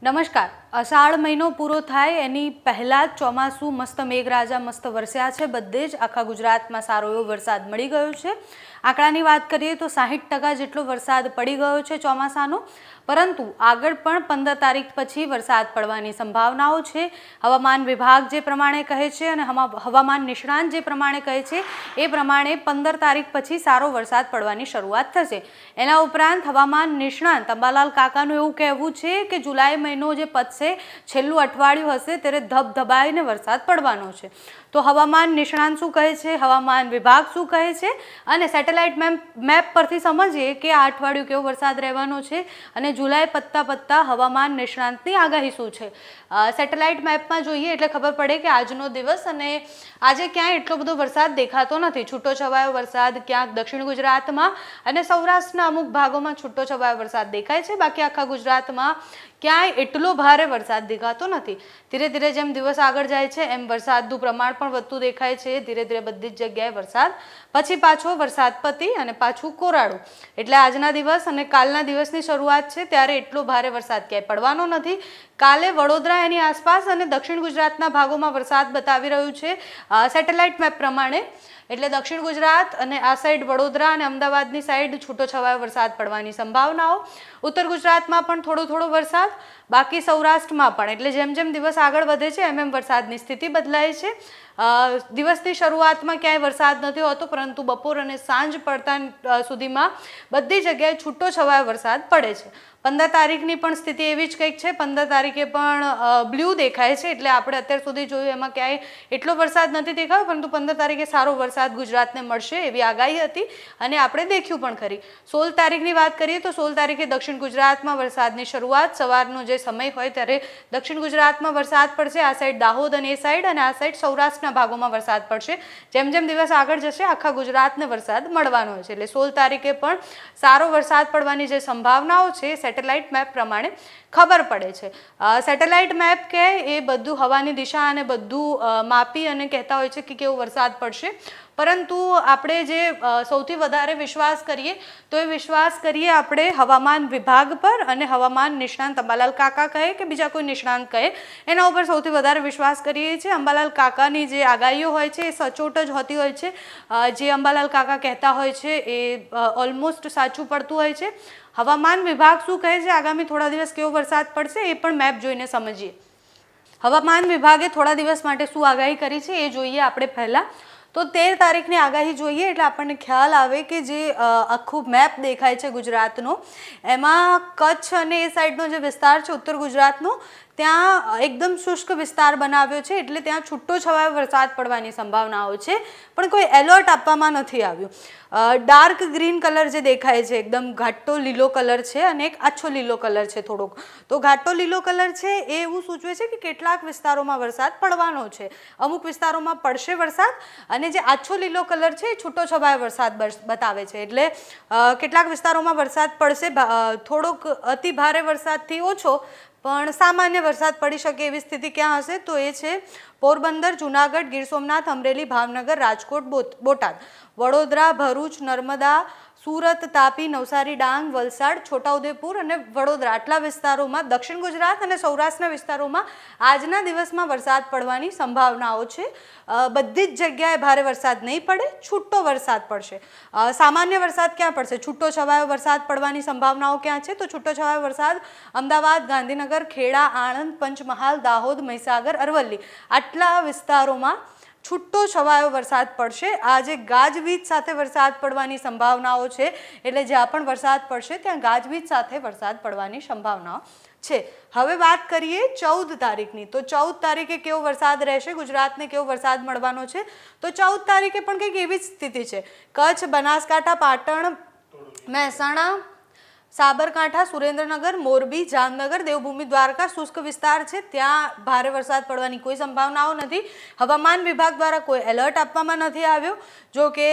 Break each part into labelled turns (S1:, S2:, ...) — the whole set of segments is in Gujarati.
S1: નમસ્કાર। અષાઢ મહિનો પૂરો થાય એની પહેલા જ ચોમાસું મસ્ત મેઘરાજા મસ્ત વરસ્યા છે। બધે જ આખા ગુજરાતમાં સારો એવો વરસાદ મળી ગયો છે। આંકડાની વાત કરીએ તો 60% જેટલો વરસાદ પડી ગયો છે ચોમાસાનો, પરંતુ આગળ પણ 15 તારીખ પછી વરસાદ પડવાની સંભાવનાઓ છે। હવામાન વિભાગ જે પ્રમાણે કહે છે અને હવામાન નિષ્ણાંત જે પ્રમાણે કહે છે એ પ્રમાણે 15 તારીખ પછી સારો વરસાદ પડવાની શરૂઆત થશે। એના ઉપરાંત હવામાન નિષ્ણાંત અંબાલાલ કાકાનું એવું કહેવું છે કે જુલાઈ મહિનો જે પતશે, છેલ્લું અઠવાડિયું હશે ત્યારે ધબધબાઈને વરસાદ પડવાનો છે। તો હવામાન નિષ્ણાંત શું કહે છે, હવામાન વિભાગ શું કહે છે અને સેટેલાઇટ મેપ પરથી સમજીએ કે આ અઠવાડિયું કેવો વરસાદ રહેવાનો છે અને જુલાઈ પત્તા હવામાન નિષ્ણાંતની આગાહી શું છે। સેટેલાઇટ મેપમાં જોઈએ એટલે ખબર પડે કે આજનો દિવસ અને આજે ક્યાંય એટલો બધો વરસાદ દેખાતો નથી। છૂટો છવાયો વરસાદ ક્યાંક દક્ષિણ ગુજરાતમાં અને સૌરાષ્ટ્રના અમુક ભાગોમાં છૂટો છવાયો વરસાદ દેખાય છે, બાકી આખા ગુજરાતમાં ક્યાંય એટલો ભારે વરસાદ દેખાતો નથી। ધીરે ધીરે જેમ દિવસ આગળ જાય છે એમ વરસાદનું પ્રમાણ પણ વધતું દેખાય છે। ધીરે ધીરે બધી જ જગ્યાએ વરસાદ, પછી પાછો વરસાદ પતી અને પાછું કોરાડું, એટલે આજના દિવસ અને કાલના દિવસની શરૂઆત છે ત્યારે એટલો ભારે વરસાદ ક્યાંય પડવાનો નથી। કાલે વડોદરા એની આસપાસ અને દક્ષિણ ગુજરાતના ભાગોમાં વરસાદ બતાવી રહ્યું છે સેટેલાઇટ મેપ પ્રમાણે, એટલે દક્ષિણ ગુજરાત અને આ સાઈડ વડોદરા અને અમદાવાદની સાઈડ છૂટો છવાયો વરસાદ પડવાની સંભાવનાઓ। ઉત્તર ગુજરાતમાં પણ થોડો વરસાદ, બાકી સૌરાષ્ટ્રમાં પણ, એટલે જેમ જેમ દિવસ આગળ વધે છે એમ એમ વરસાદની સ્થિતિ બદલાય છે। દિવસની શરૂઆતમાં ક્યાંય વરસાદ નથી હોતો, પરંતુ બપોર અને સાંજ પડતા સુધીમાં બધી જગ્યાએ છૂટો છવાયો વરસાદ પડે છે। 15 તારીખની પણ સ્થિતિ એવી જ કંઈક છે। 15 તારીખે પણ બ્લુ દેખાય છે, એટલે આપણે અત્યાર સુધી જોયું એમાં ક્યાંય એટલો વરસાદ નથી દેખાયો, પરંતુ 15 તારીખે સારો વરસાદ ગુજરાતને મળશે એવી આગાહી હતી અને આપણે દેખ્યું પણ ખરી। 16 તારીખની વાત કરીએ તો 16 તારીખે દક્ષિણ ગુજરાતમાં વરસાદની શરૂઆત, સવારનો જે સમય હોય ત્યારે દક્ષિણ ગુજરાતમાં વરસાદ પડશે, આ સાઈડ દાહોદ અને એ સાઈડ, અને આ સાઈડ સૌરાષ્ટ્રના ભાગોમાં વરસાદ પડશે। જેમ જેમ દિવસ આગળ જશે આખા ગુજરાતને વરસાદ મળવાનો છે, એટલે 16 તારીખે પણ સારો વરસાદ પડવાની જે સંભાવનાઓ છે સેટેલાઇટ મેપ પ્રમાણે ખબર પડે છે। સેટેલાઇટ મેપ કે એ બધું હવાની દિશા અને બધું માપી અને કહેતા હોય છે કે કેવો વરસાદ પડશે, પરંતુ આપણે જે સૌથી વધારે વિશ્વાસ કરીએ તો એ વિશ્વાસ કરીએ આપણે હવામાન વિભાગ પર, અને હવામાન નિષ્ણાંત અંબાલાલ કાકા કહે કે બીજા કોઈ નિષ્ણાંત કહે એના ઉપર સૌથી વધારે વિશ્વાસ કરીએ છીએ। અંબાલાલ કાકાની જે આગાહીઓ હોય છે એ સચોટ જ હોતી હોય છે। જે અંબાલાલ કાકા કહેતા હોય છે એ ઓલમોસ્ટ સાચું પડતું હોય છે। હવામાન વિભાગ શું કહે છે, આગામી થોડા દિવસ કેવો વરસાદ પડશે એ પણ મેપ જોઈને સમજીએ। હવામાન વિભાગે થોડા દિવસ માટે શું આગાહી કરી છે એ જોઈએ આપણે પહેલા। તો 13 તારીખની આગાહી જોઈએ એટલે આપણને ખ્યાલ આવે કે જે આખું મેપ દેખાય છે ગુજરાતનો, એમાં કચ્છ અને એ સાઈડનો જે વિસ્તાર છે ઉત્તર ગુજરાતનો, ત્યાં એકદમ શુષ્ક વિસ્તાર બનાવ્યો છે, એટલે ત્યાં છૂટો છવાયો વરસાદ પડવાની સંભાવનાઓ છે, પણ કોઈ એલર્ટ આપવામાં નથી આવ્યું। ડાર્ક ગ્રીન કલર જે દેખાય છે, એકદમ ઘાટો લીલો કલર છે અને એક આછો લીલો કલર છે થોડોક, તો ઘાટો લીલો કલર છે એ એવું સૂચવે છે કે કેટલાક વિસ્તારોમાં વરસાદ પડવાનો છે, અમુક વિસ્તારોમાં પડશે વરસાદ, અને જે આછો લીલો કલર છે એ છૂટો છવાયો વરસાદ બતાવે છે, એટલે કેટલાક વિસ્તારોમાં વરસાદ પડશે, થોડોક અતિ ભારે વરસાદથી ઓછો પણ સામાન્ય વરસાદ પડી શકે એવી સ્થિતિ ક્યાં હશે તો એ છે પોરબંદર, જુનાગઢ, ગીર સોમનાથ, અમરેલી, ભાવનગર, રાજકોટ, બોટાદ, વડોદરા, ભરૂચ, નર્મદા, સુરત, તાપી, નવસારી, ડાંગ, વલસાડ, છોટાઉદેપુર અને વડોદરા, આટલા વિસ્તારોમાં, દક્ષિણ ગુજરાત અને સૌરાષ્ટ્રના વિસ્તારોમાં આજના દિવસમાં વરસાદ પડવાની સંભાવનાઓ છે। બધી જ જગ્યાએ ભારે વરસાદ નહીં પડે, છૂટો વરસાદ પડશે। સામાન્ય વરસાદ ક્યાં પડશે, છૂટો છવાયો વરસાદ પડવાની સંભાવનાઓ ક્યાં છે તો છૂટો છવાયો વરસાદ અમદાવાદ, ગાંધીનગર, ખેડા, આણંદ, પંચમહાલ, દાહોદ, મહીસાગર, અરવલ્લી, આટલા વિસ્તારોમાં છૂટો છવાયો વરસાદ પડશે। આજે ગાજવીજ સાથે વરસાદ પડવાની સંભાવનાઓ છે, એટલે જ્યાં પણ વરસાદ પડશે ત્યાં ગાજવીજ સાથે વરસાદ પડવાની સંભાવનાઓ છે। હવે વાત કરીએ 14 તારીખની, તો 14 તારીખે કેવો વરસાદ રહેશે, ગુજરાતને કેવો વરસાદ મળવાનો છે તો 14 તારીખે પણ કંઈક એવી જ સ્થિતિ છે। કચ્છ, બનાસકાંઠા, પાટણ, મહેસાણા, સાબરકાંઠા, સુરેન્દ્રનગર, મોરબી, જામનગર, દેવભૂમિ, દ્વારકા શુષ્ક વિસ્તાર છે, ત્યાં ભારે વરસાદ પડવાની કોઈ સંભાવનાઓ નથી। હવામાન વિભાગ દ્વારા કોઈ એલર્ટ આપવામાં નથી આવ્યો। જો કે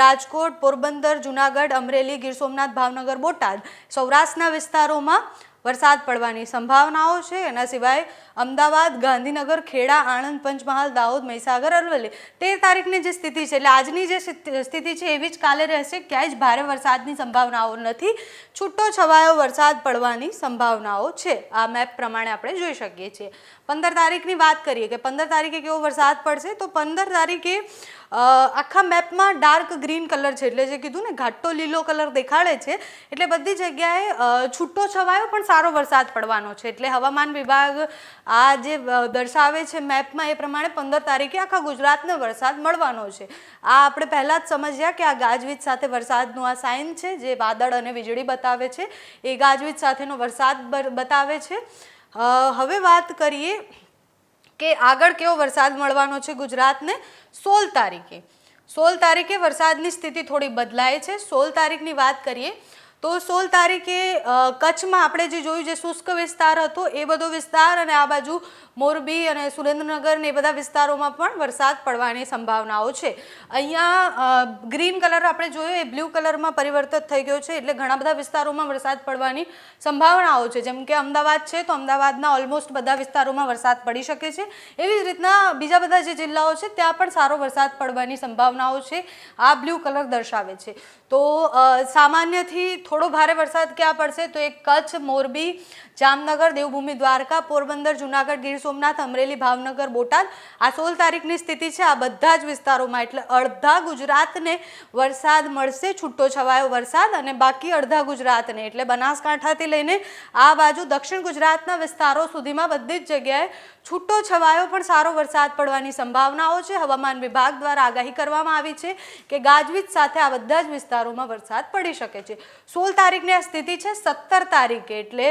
S1: રાજકોટ, પોરબંદર, જુનાગઢ, અમરેલી, ગીર સોમનાથ, ભાવનગર, બોટાદ, સૌરાષ્ટ્રના વિસ્તારોમાં વરસાદ પડવાની સંભાવનાઓ છે। એના સિવાય અમદાવાદ, ગાંધીનગર, ખેડા, આણંદ, પંચમહાલ, દાહોદ, મહીસાગર, અરવલ્લી 13 તારીખની જે સ્થિતિ છે, એટલે આજની જે સ્થિતિ છે એવી જ કાલે રહેશે। ક્યાંય જ ભારે વરસાદની સંભાવનાઓ નથી, છૂટો છવાયો વરસાદ પડવાની સંભાવનાઓ છે। આ મેપ પ્રમાણે આપણે જોઈ શકીએ છીએ। 15 તારીખની વાત કરીએ કે 15 તારીખે કેવો વરસાદ પડશે, તો 15 તારીખે આખા મેપમાં ડાર્ક ગ્રીન કલર છે, એટલે જે કીધું ને ઘાટો લીલો કલર દેખાડે છે, એટલે બધી જગ્યાએ છૂટો છવાયો પણ સારો વરસાદ પડવાનો છે। એટલે હવામાન વિભાગ આ જે દર્શાવે છે મેપમાં એ પ્રમાણે 15 તારીખે આખા ગુજરાતને વરસાદ મળવાનો છે। આ આપણે પહેલાં જ સમજ્યા કે આ ગાજવીજ સાથે વરસાદનું આ સાઇન છે, જે વાદળ અને વીજળી બતાવે છે એ ગાજવીજ સાથેનો વરસાદ બતાવે છે। હવે વાત કરીએ કે આગળ કેવો વરસાદ મળવાનો છે ગુજરાતને। 16 તારીખે વરસાદની સ્થિતિ થોડી બદલાય છે। 16 તારીખની વાત કરીએ તો 16 તારીખે કચ્છમાં આપણે જે જોયું, જે શુષ્ક વિસ્તાર હતો એ બધો વિસ્તાર અને આ બાજુ મોરબી અને સુરેન્દ્રનગર ને એ બધા વિસ્તારોમાં પણ વરસાદ પડવાની સંભાવનાઓ છે। અહીંયા ગ્રીન કલર આપણે જોયો એ બ્લુ કલરમાં પરિવર્તિત થઈ ગયો છે, એટલે ઘણા બધા વિસ્તારોમાં વરસાદ પડવાની સંભાવનાઓ છે। જેમ કે અમદાવાદ છે તો અમદાવાદના ઓલમોસ્ટ બધા વિસ્તારોમાં વરસાદ પડી શકે છે। એવી જ રીતના બીજા બધા જે જિલ્લાઓ છે ત્યાં પણ સારો વરસાદ પડવાની સંભાવનાઓ છે, આ બ્લુ કલર દર્શાવે છે। તો સામાન્યથી થોડો ભારે વરસાદ ક્યાં પડશે, તો એક કચ્છ, મોરબી, જામનગર, દેવભૂમિ દ્વારકા, પોરબંદર, જુનાગઢ, ગીર સોમનાથ, અમરેલી, ભાવનગર, બોટાદ આ 16 તારીખની સ્થિતિ છે। આ બધા જ વિસ્તારોમાં એટલે અડધા ગુજરાતને વરસાદ મળશે, છૂટો છવાયો વરસાદ, અને બાકી અડધા ગુજરાતને એટલે બનાસકાંઠાથી લઈને આ બાજુ દક્ષિણ ગુજરાતના વિસ્તારો સુધીમાં બધી જ જગ્યાએ છૂટો છવાયો પણ સારો વરસાદ પડવાની સંભાવનાઓ છે। હવામાન વિભાગ દ્વારા આગાહી કરવામાં આવી છે કે ગાજવીજ સાથે આ બધા જ વિસ્તારોમાં વરસાદ પડી શકે છે। 16 તારીખની આ સ્થિતિ છે। 17 તારીખે એટલે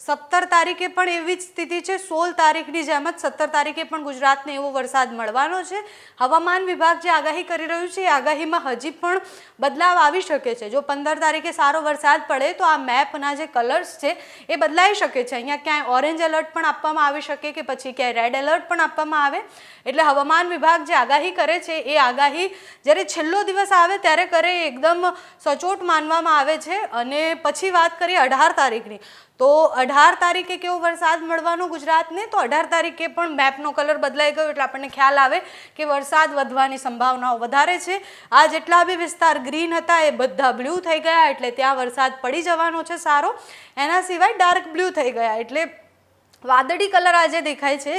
S1: 17 તારીખે પણ એવી જ સ્થિતિ છે। 16 તારીખની જેમ જ 17 તારીખે પણ ગુજરાતને એવો વરસાદ મળવાનો છે। હવામાન વિભાગ જે આગાહી કરી રહ્યું છે એ આગાહીમાં હજી પણ બદલાવ આવી શકે છે। જો 15 તારીખે સારો વરસાદ પડે તો આ મેપના જે કલર્સ છે એ બદલાઈ શકે છે। અહીંયા ક્યાંય ઓરેન્જ એલર્ટ પણ આપવામાં આવી શકે કે પછી ક્યાંય રેડ એલર્ટ પણ આપવામાં આવે। એટલે હવામાન વિભાગ જે આગાહી કરે છે એ આગાહી જ્યારે છેલ્લો દિવસ આવે ત્યારે કરે એકદમ સચોટ માનવામાં આવે છે। અને પછી વાત કરીએ 18 તારીખની, તો 18 તારીખે કેવો વરસાદ મળવાનો ગુજરાતને, તો 18 તારીખે પણ મેપનો કલર બદલાઈ ગયો એટલે આપણને ખ્યાલ આવે કે વરસાદ વધવાની સંભાવનાઓ વધારે છે। આ જેટલા બી વિસ્તાર ગ્રીન હતા એ બધા બ્લુ થઈ ગયા, એટલે ત્યાં વરસાદ પડી જવાનો છે સારો। એના સિવાય ડાર્ક બ્લુ થઈ ગયા, એટલે વાદળી કલર આ જે દેખાય છે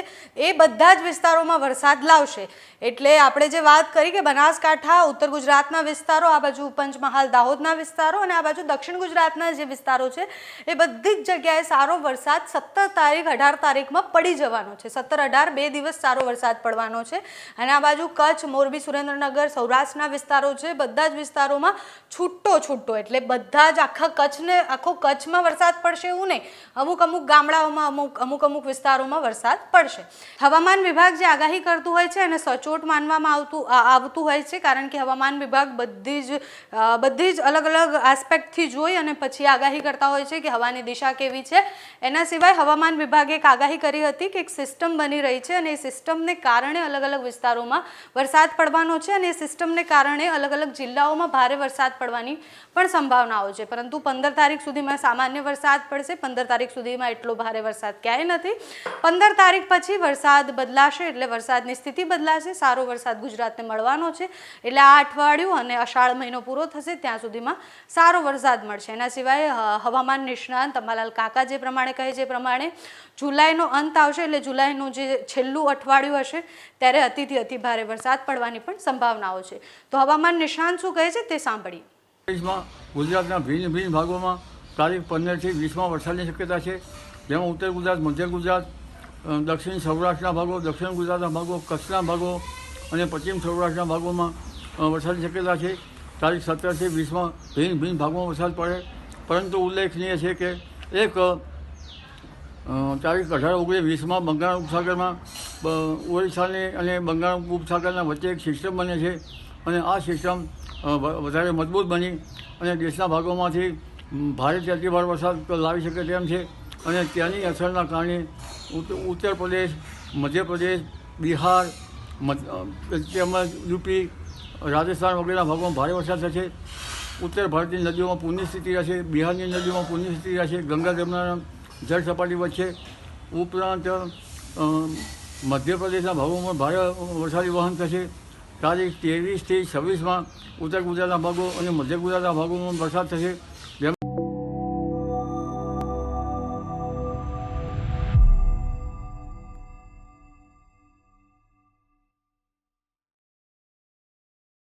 S1: એ બધા જ વિસ્તારોમાં વરસાદ લાવશે। એટલે આપણે જે વાત કરી કે બનાસકાંઠા, ઉત્તર ગુજરાતના વિસ્તારો, આ બાજુ પંચમહાલ, દાહોદના વિસ્તારો અને આ બાજુ દક્ષિણ ગુજરાતના જે વિસ્તારો છે એ બધી જ જગ્યાએ સારો વરસાદ 17 તારીખ 18 તારીખમાં પડી જવાનો છે। 17-18 બે દિવસ સારો વરસાદ પડવાનો છે। અને આ બાજુ કચ્છ, મોરબી, સુરેન્દ્રનગર, સૌરાષ્ટ્રના વિસ્તારો છે બધા જ વિસ્તારોમાં છૂટો એટલે બધા જ આખો કચ્છમાં વરસાદ પડશે એવું નહીં, અમુક ગામડાઓમાં અમુક વિસ્તારોમાં વરસાદ પડશે। હવામાન વિભાગ જે આગાહી કરતું હોય છે અને સચોટ માનવામાં આવતું હોય છે, કારણ કે હવામાન વિભાગ બધી જ અલગ અલગ આસ્પેક્ટથી જોઈ અને પછી આગાહી કરતા હોય છે કે હવાની દિશા કેવી છે। એના સિવાય હવામાન વિભાગે એક આગાહી કરી હતી કે એક સિસ્ટમ બની રહી છે અને એ સિસ્ટમને કારણે અલગ અલગ વિસ્તારોમાં વરસાદ પડવાનો છે અને એ સિસ્ટમને કારણે અલગ અલગ જિલ્લાઓમાં ભારે વરસાદ પડવાની પણ સંભાવનાઓ છે। પરંતુ 15 તારીખ સુધીમાં સામાન્ય વરસાદ પડશે। 15 તારીખ સુધીમાં એટલો ભારે વરસાદ ક્યાંય નથી। 15 તારીખ પછી વરસાદ બદલાશે, એટલે વરસાદની સ્થિતિ બદલાશે, સારો વરસાદ ગુજરાતને મળવાનો છે। એટલે આ અઠવાડિયું અને અષાઢ મહિનો પૂરો થશે ત્યાં સુધીમાં સારો વરસાદ મળશે। એના સિવાય હવામાન નિષ્ણાંત અંબાલાલ કાકા જે પ્રમાણે કહે છે એ પ્રમાણે જુલાઈનો અંત આવશે, એટલે જુલાઈનું જે છેલ્લું અઠવાડિયું હશે ત્યારે અતિથી અતિ ભારે વરસાદ પડવાની પણ સંભાવનાઓ છે। તો હવામાન નિષ્ણાંત શું કહે છે તે સાંભળીએ।
S2: ગુજરાતના ભિન્ન ભાગોમાં તારીખ 15 થી 20માં વરસાદની શક્યતા છે, જેમાં ઉત્તર ગુજરાત, મધ્ય ગુજરાત, દક્ષિણ સૌરાષ્ટ્રના ભાગો, દક્ષિણ ગુજરાતના ભાગો, કચ્છના ભાગો અને પશ્ચિમ સૌરાષ્ટ્રના ભાગોમાં વરસાદની શક્યતા છે। તારીખ 17 થી 20માં ભિન્ન ભાગોમાં વરસાદ પડે, પરંતુ ઉલ્લેખનીય છે કે એક તારીખ 18-19-20માં બંગાળ ઉપસાગરમાં ઓરિસ્સાની અને બંગાળ ઉપસાગરના વચ્ચે એક સિસ્ટમ બને છે અને આ સિસ્ટમ વધારે મજબૂત બની અને દેશના ભાગોમાંથી ભારેથી અતિભારે વરસાદ લાવી શકે તેમ છે। અને તેની અસરના કારણે ઉત્તર પ્રદેશ, મધ્યપ્રદેશ, બિહાર તેમજ યુપી, રાજસ્થાન વગેરેના ભાગોમાં ભારે વરસાદ થશે। ઉત્તર ભારતની નદીઓમાં પૂરની સ્થિતિ રહેશે, બિહારની નદીઓમાં પૂરની સ્થિતિ રહેશે, ગંગા જમુના જળ સપાટી વધશે. ઉપરાંત મધ્યપ્રદેશના ભાગોમાં ભારે વરસાદી વહન થશે. તારીખ 23 થી 26 ઉત્તર ગુજરાતના ભાગો અને મધ્ય ગુજરાતના ભાગોમાં વરસાદ થશે.